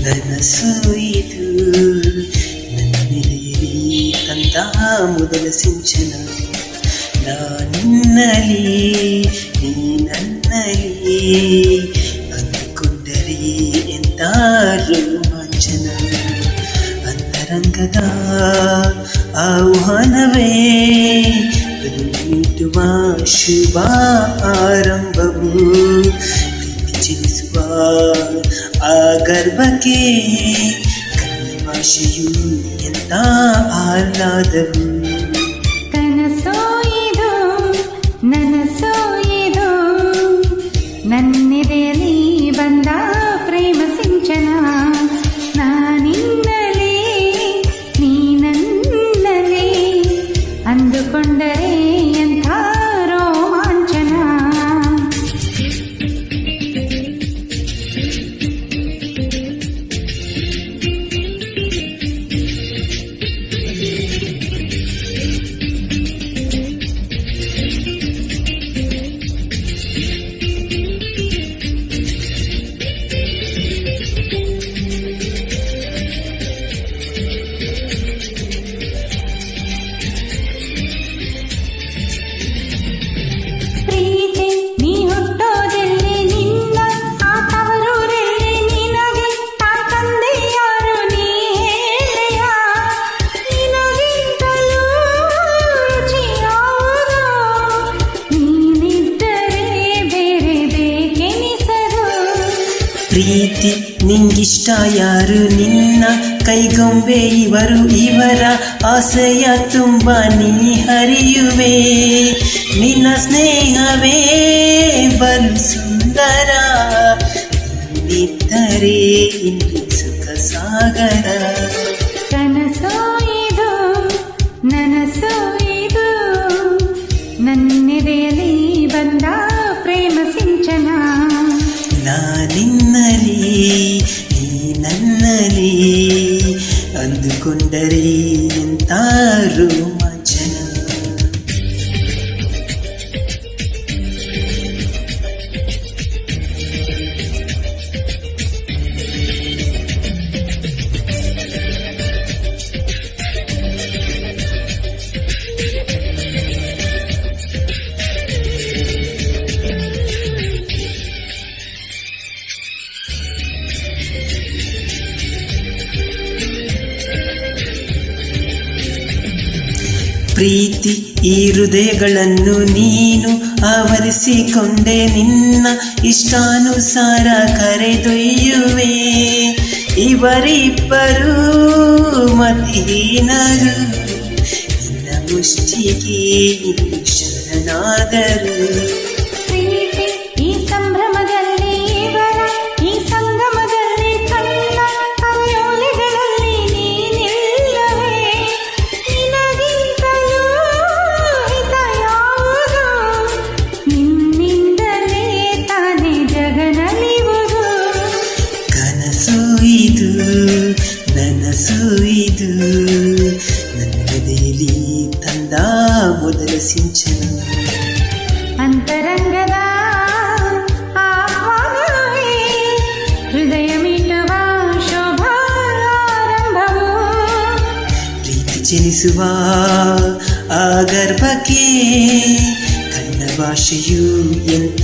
ನನಸು ಇದು ನನ್ನೆದೆಯಲ್ಲಿ ತಂದ ಮೊದಲ ಸಿಂಚನ. ನಾನಿನ್ನಲಿ ನೀ ನನ್ನಲ್ಲಿ ಅಂದುಕೊಂಡರೆ ಎಂತ ರೋಮಾಂಚನ. ಅಂತರಂಗದ ಆಹ್ವಾನವೇ ನೀಡುವ ಶುಭ ಆರಂಭವು. ಪ್ರೀತಿ ಚಿಲಿಸುವ ಆ ಗರ್ಭಕ್ಕೆ ಕಣ್ಣ ಭಾಷೆಯು ಎಂತ ಆಹ್ಲಾದವು. ಕನಸೋ ಇದು ನನಸೋ ಇದು ನನ್ನೆದೆಯಲ್ಲಿ ಬಂದ ಪ್ರೇಮ ಸಿಂಚನ. ನಾನಿನ್ನಲೇ ನೀ ನನ್ನಲೇ ಅಂದುಕೊಂಡರೆ ಎಂಥ ರೋಮಾಂಚನ. ಪ್ರೀತಿ ನಿಂಗಿಷ್ಟ ಯಾರು ನಿನ್ನ ಕೈಗೊಂಬೆ ಇವರು, ಇವರ ಆಸೆಯ ತುಂಬ ನೀ ಹರಿಯುವೆ. ನಿನ್ನ ಸ್ನೇಹವೇ ಬಲು ಸುಂದರ, ನಿತ್ತರೆ ಇಲ್ಲಿ ಸುಖ ಸಾಗರ. ಕನಸೋ ಇದು ನನಸೋ ಇದು ನನ್ನೆದೆಯಲ್ಲಿ ಬಂದ ಪ್ರೇಮ ಸಿಂಚನ. ನಾನಿನ್ನಲಿ ನೀ ನನ್ನಲಿ ಅಂದುಕೊಂಡರೆ ಎಂತ ರೋಮಾಂಚನ. ಪ್ರೀತಿ ಈ ಹೃದಯಗಳನ್ನು ನೀನು ಆವರಿಸಿಕೊಂಡೆ, ನಿನ್ನ ಇಷ್ಟಾನುಸಾರ ಕರೆದೊಯ್ಯುವೆ. ಇವರಿಬ್ಬರು ಮತಿಹೀನರು, ನಿನ್ನ ಮುಷ್ಟಿಗೆ ಶರಣಾದರು. ಪ್ರೀತಿ ಈ ಸಂಭ್ರಮದಲ್ಲಿ ಇವರ ಈ ಸಂಗಮದಲ್ಲಿ ಕಣ್ಣ ಕರೆಯೋಲೆಗಳಲ್ಲಿ ನೀನಿಲ್ಲವೇ. ನಿನಗಿಂತಲೂ ಹಿತ ಯಾವುದು, ನಿನ್ನಿಂದಲೇ ತಾನೇ ಜಗನಲಿಯುವುದು. ಕನಸು ಇದು ನನಸು ಇದು ನನ್ನೆದೆಯಲ್ಲಿ ತಂದ ಮೊದಲ ಸಿಂಚನ. ಅಂತರಂಗದ ಆಹ್ವಾನವೇ ಹೃದಯ ಮೀಟುವ ಶೋಭಾರಂಭವು. ಪ್ರೀತಿ ಚಲಿಸುವ ಆ ಗರ್ಭಕ್ಕೆ ಕಣ್ಣ ಭಾಷೆಯು ಎಂತ